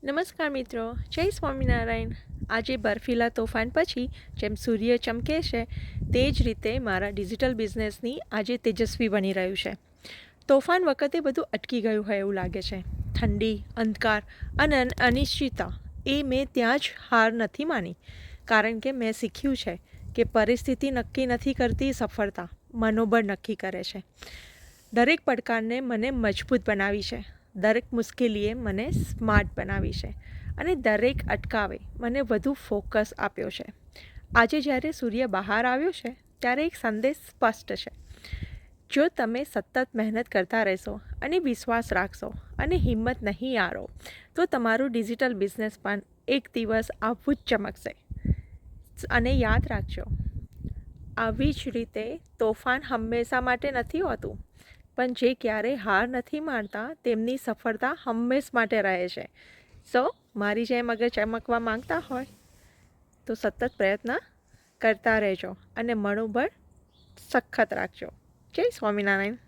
નમસ્કાર મિત્રો, જય સ્વામિનારાયણ. આજે બર્ફીલા તોફાન પછી જેમ સૂર્ય ચમકે છે તે જ રીતે મારા ડિજિટલ બિઝનેસની આજે તેજસ્વી બની રહ્યું છે. તોફાન વખતે બધું અટકી ગયું હોય એવું લાગે છે. ઠંડી, અંધકાર અને અનિશ્ચિતતા એ મેં ત્યાં જ હાર નથી માની, કારણ કે મેં શીખ્યું છે કે પરિસ્થિતિ નક્કી નથી કરતી, સફળતા મનોબળ નક્કી કરે છે. દરેક પડકારને મને મજબૂત બનાવી છે, દરેક મુશ્કેલીએ મને સ્માર્ટ બનાવી છે અને દરેક અટકાવે મને વધુ ફોકસ આપ્યો છે. આજે જ્યારે સૂર્ય બહાર આવ્યો છે ત્યારે એક સંદેશ સ્પષ્ટ છે. જો તમે સતત મહેનત કરતા રહેશો અને વિશ્વાસ રાખશો અને હિંમત નહીં હારો, તો તમારું ડિજિટલ બિઝનેસ પણ એક દિવસ આવું જ ચમકશે. અને યાદ રાખજો, આવી જ રીતે તોફાન હંમેશા માટે નથી હોતું, પણ જે ક્યારેય હાર નથી માનતા તેમની સફળતા હંમેશ માટે રહે છે. મારી જેમ અગર ચમકવા માંગતા હોય તો સતત પ્રયત્ન કરતા રહેજો અને મનોબળ સખત રાખજો. જય સ્વામિનારાયણ.